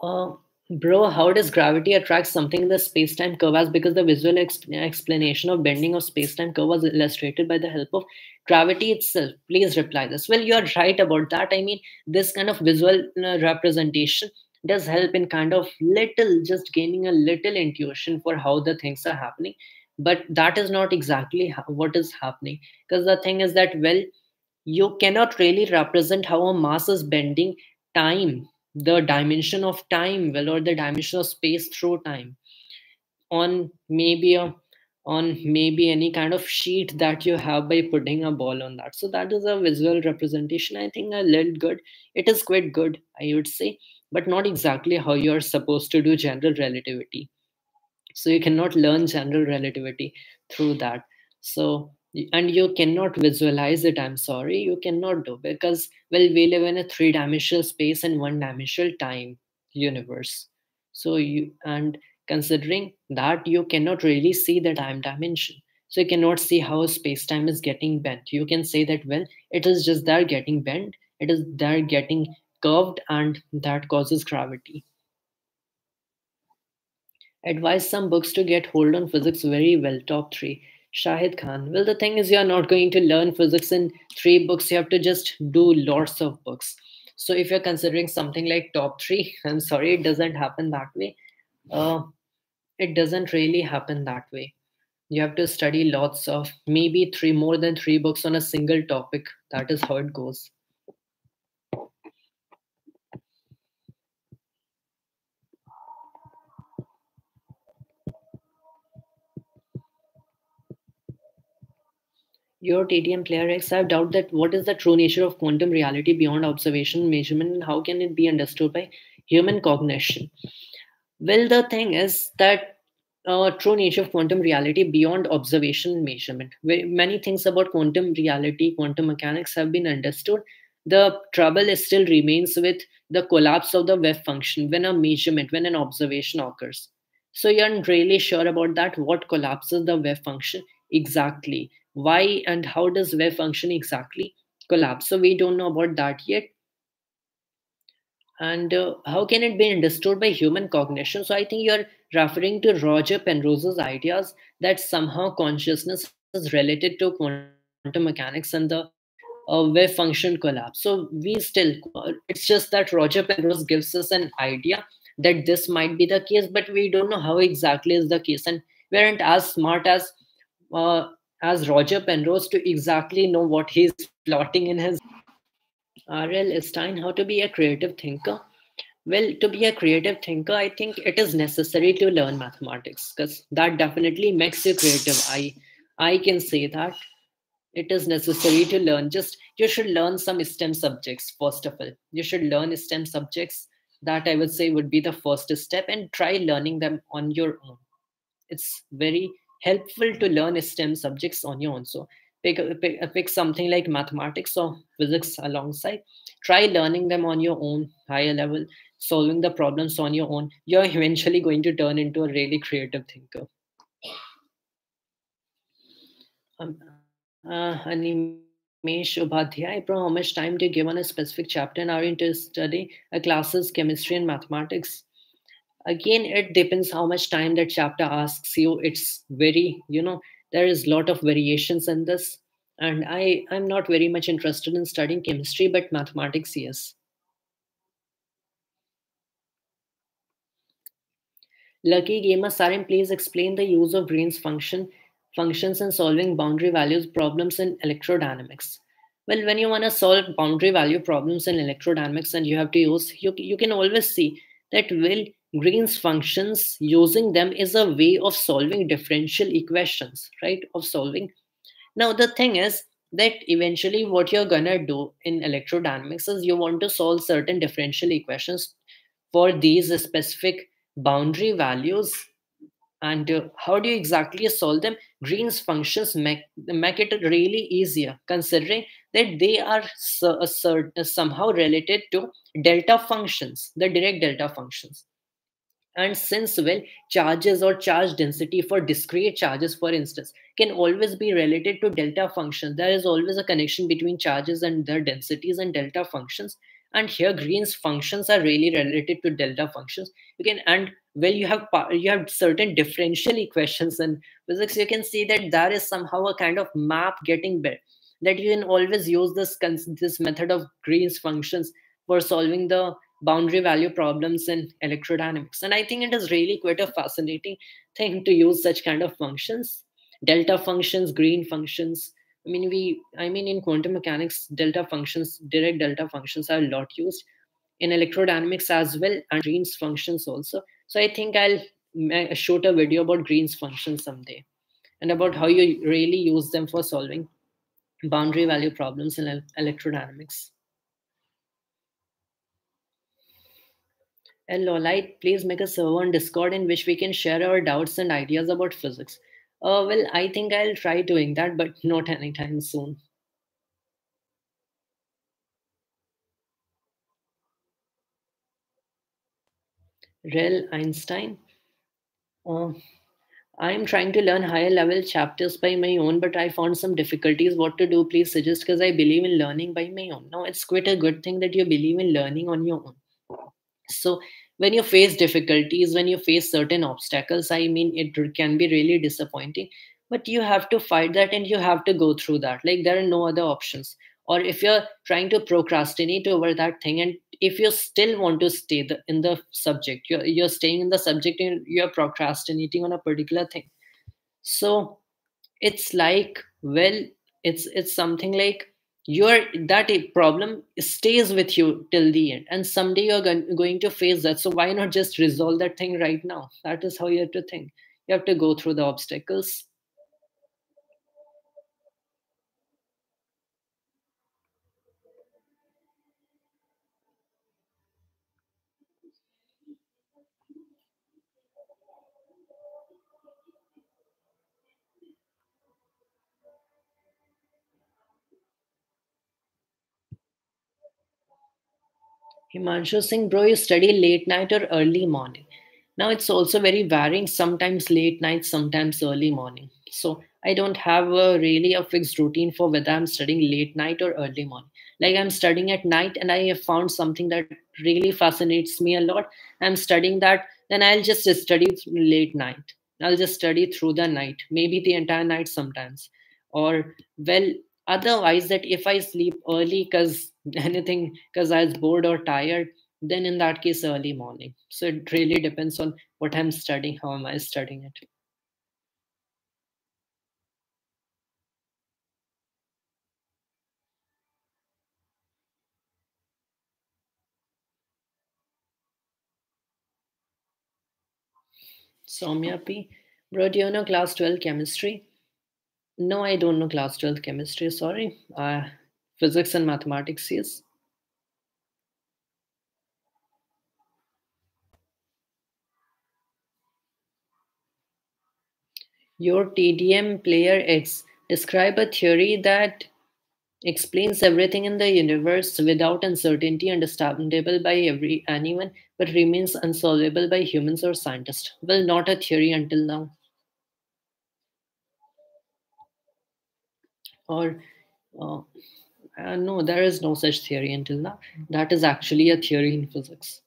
Uh, Bro, how does gravity attract something in the space-time curve? As because the visual explanation of bending of space-time curve was illustrated by the help of gravity itself. Please reply this. Well, you're right about that. I mean, this kind of visual representation does help in kind of little, just gaining a little intuition for how the things are happening. But that is not exactly what is happening. Because the thing is that, well, you cannot really represent how a mass is bending time, the dimension of time, well, or the dimension of space through time on maybe any kind of sheet that you have by putting a ball on that. So that is a visual representation, I think, a little good. It is quite good, I would say, but not exactly how you are supposed to do general relativity. So you cannot learn general relativity through that. So and you cannot visualize it, I'm sorry, you cannot do, because, well, we live in a three-dimensional space and one-dimensional time universe. So you, and considering that, you cannot really see the time dimension, so you cannot see how space-time is getting bent. You can say that, well, it is just there getting bent, it is there getting curved, and that causes gravity. Advise some books to get hold on physics very well. Top three. Shahid Khan. Well, the thing is, you are not going to learn physics in 3 books. You have to just do lots of books. So if you're considering something like top three, I'm sorry, it doesn't happen that way. Uh, it doesn't really happen that way. You have to study lots of, maybe three, more than 3 books on a single topic. That is how it goes. Your TDM player X, I have doubt that what is the true nature of quantum reality beyond observation and measurement, and how can it be understood by human cognition? Well, the thing is that true nature of quantum reality beyond observation and measurement. Many things about quantum reality, quantum mechanics have been understood. The trouble is still remains with the collapse of the wave function when a measurement, when an observation occurs. So you're not really sure about that. What collapses the wave function exactly? Why and how does wave function exactly collapse? So we don't know about that yet. And how can it be understood by human cognition? So I think you're referring to Roger Penrose's ideas that somehow consciousness related to quantum mechanics and the wave function collapse. So we still, it's just that Roger Penrose gives us an idea that this might be the case, but we don't know how exactly is the case, and we aren't as smart as Roger Penrose to exactly know what he's plotting in his. R.L. Stein, how to be a creative thinker? Well, to be a creative thinker, I think it is necessary to learn mathematics because that definitely makes you creative. I can say that it is necessary to learn. Just you should learn some STEM subjects first of all. You should learn STEM subjects. That I would say would be the first step, and try learning them on your own. It's very helpful to learn STEM subjects on your own. So pick something like mathematics or physics alongside. Try learning them on your own, higher level, solving the problems on your own. You're eventually going to turn into a really creative thinker. Animesh Ubadhyay, bro, how much time do you give on a specific chapter and are you into study classes, chemistry, and mathematics? Again, it depends how much time that chapter asks you. It's very, there is a lot of variations in this. And I'm not very much interested in studying chemistry, but mathematics, yes. Lucky Gamer Sarim, please explain the use of Green's functions in solving boundary values problems in electrodynamics. Well, when you want to solve boundary value problems in electrodynamics, and you have to use, you can always see that well, Green's functions, using them is a way of solving differential equations, right? Of solving. Now the thing is that eventually what you're gonna do in electrodynamics is you want to solve certain differential equations for these specific boundary values. And how do you exactly solve them? Green's functions make it really easier, considering that they are somehow related to delta functions, the direct delta functions. And since, well, charges or charge density for discrete charges, for instance, can always be related to delta functions. There is always a connection between charges and their densities and delta functions. And here, Green's functions are really related to delta functions. You can, and well, you have certain differential equations in physics. You can see that there is somehow a kind of map getting built, that you can always use this method of Green's functions for solving the boundary value problems in electrodynamics. And I think it is really quite a fascinating thing to use such kind of functions, delta functions, Green functions. I mean in quantum mechanics, delta functions, direct delta functions are a lot used in electrodynamics as well, and Green's functions also. So I think I'll shoot a video about Green's functions someday, and about how you really use them for solving boundary value problems in electrodynamics. And Lolite, please make a server on Discord in which we can share our doubts and ideas about physics. Well, I think I'll try doing that, but not anytime soon. Rel Einstein. Uh, I'm trying to learn higher level chapters by my own, but I found some difficulties. What to do? Please suggest, because I believe in learning by my own. Now, it's quite a good thing that you believe in learning on your own. So when you face difficulties, when you face certain obstacles, I mean, it can be really disappointing, but you have to fight that and you have to go through that. Like, there are no other options. Or if you're trying to procrastinate over that thing, and if you still want to stay in the subject, you're staying in the subject and you're procrastinating on a particular thing. So it's like, well, it's something like your that problem stays with you till the end, and someday you're going to face that. So why not just resolve that thing right now? That is how you have to think. You have to go through the obstacles. Himanshu Singh, bro, you study late night or early morning? Now it's also very varying, sometimes late night, sometimes early morning. So I don't have really a fixed routine for whether I'm studying late night or early morning. Like, I'm studying at night and I have found something that really fascinates me a lot. I'm studying that, then I'll just study late night. I'll just study through the night, maybe the entire night sometimes. Or, well, otherwise, that if I sleep early because anything, because I was bored or tired, then in that case, early morning. So it really depends on what I'm studying, how am I studying it. Soumya P. Bro, do you know class 12 chemistry? No, I don't know class 12 chemistry, sorry. Physics and mathematics, yes. Your TDM player X. Describe a theory that explains everything in the universe without uncertainty, understandable by anyone, but remains unsolvable by humans or scientists. Well, not a theory until now. Or, uh, no, there is no such theory until now. That is actually a theory in physics.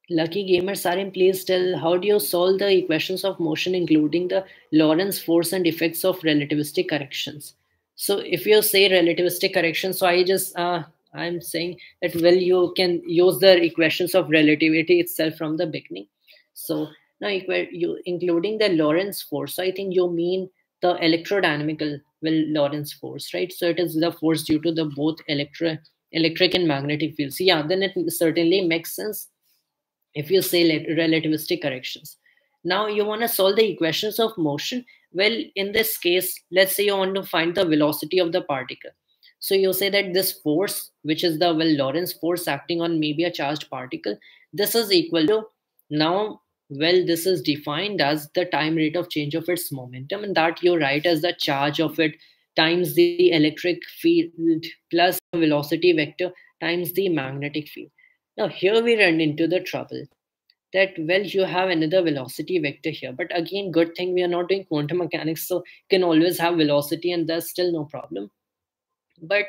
Lucky gamer Sarim, please tell how do you solve the equations of motion, including the Lorentz force and effects of relativistic corrections? So, if you say relativistic correction, so I'm saying that, well, you can use the equations of relativity itself from the beginning. So now you including the Lorentz force. So I think you mean the electrodynamical, well, Lorentz force, right? So it is the force due to the both electric and magnetic fields. Yeah, then it certainly makes sense if you say relativistic corrections. Now you want to solve the equations of motion. Well, in this case, let's say you want to find the velocity of the particle. So you say that this force, which is the, well, Lorentz force acting on maybe a charged particle, this is equal to, now, well, this is defined as the time rate of change of its momentum, and that you write as the charge of it times the electric field plus the velocity vector times the magnetic field. Now, here we run into the trouble that, well, you have another velocity vector here. But again, good thing we are not doing quantum mechanics, so you can always have velocity and there's still no problem. But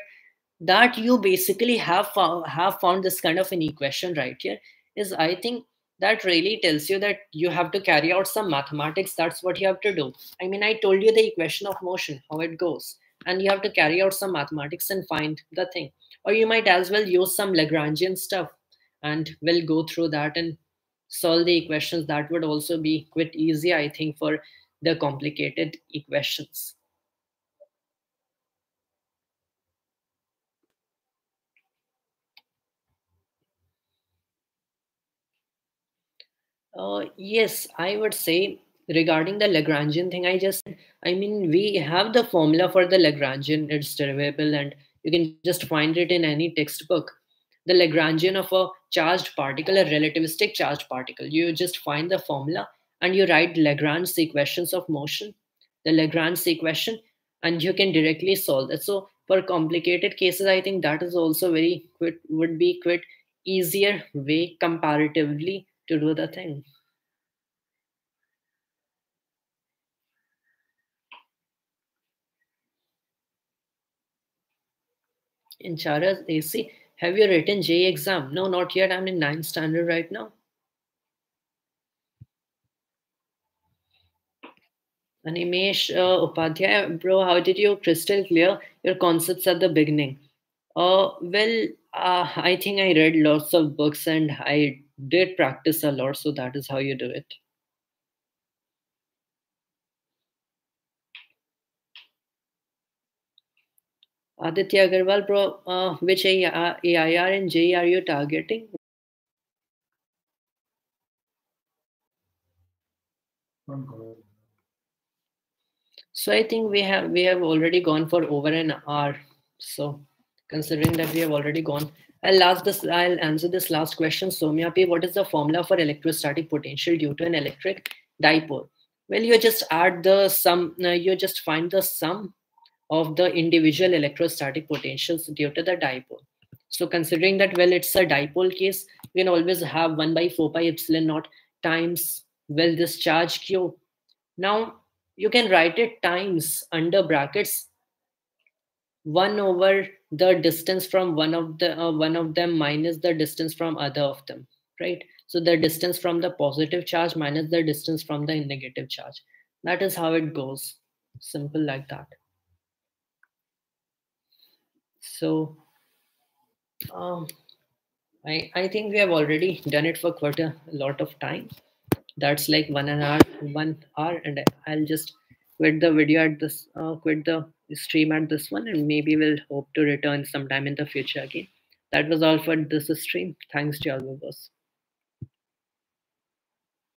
that you basically have found this kind of an equation right here is, I think, that really tells you that you have to carry out some mathematics. That's what you have to do. I mean, I told you the equation of motion, how it goes, and you have to carry out some mathematics and find the thing. Or you might as well use some Lagrangian stuff, and we'll go through that and solve the equations. That would also be quite easy, I think, for the complicated equations. Yes, I would say regarding the Lagrangian thing, I mean, we have the formula for the Lagrangian, it's derivable, and you can just find it in any textbook. The Lagrangian of a charged particle, a relativistic charged particle, you just find the formula and you write Lagrange's equations of motion, the Lagrange's equation, and you can directly solve it. So, for complicated cases, I think that is also would be quite easier way comparatively to do the thing. In Chara's AC, have you written J exam? No, not yet. I'm in ninth standard right now. Animesh Upadhyay, bro, how did you crystal clear your concepts at the beginning? Well, I think I read lots of books and I did practice a lot, so that is how you do it. Aditya Agarwal, bro, which AIR and J are you targeting? So I think we have already gone for over an hour. So considering that we have already gone, I'll answer this last question. Somya P, what is the formula for electrostatic potential due to an electric dipole? Well, you just add the sum. You just find the sum of the individual electrostatic potentials due to the dipole. So considering that, well, it's a dipole case, you can always have 1 by 4 pi epsilon naught times, well, this charge q. Now you can write it times under brackets 1 over the distance from one of them minus the distance from other of them, right? So the distance from the positive charge minus the distance from the negative charge. That is how it goes. Simple like that. So um, I think we have already done it for quite a lot of time. That's like 1 hour, and I'll just quit the video at this, quit the stream at this one, and maybe we'll hope to return sometime in the future again. That was all for this stream. Thanks to all of us.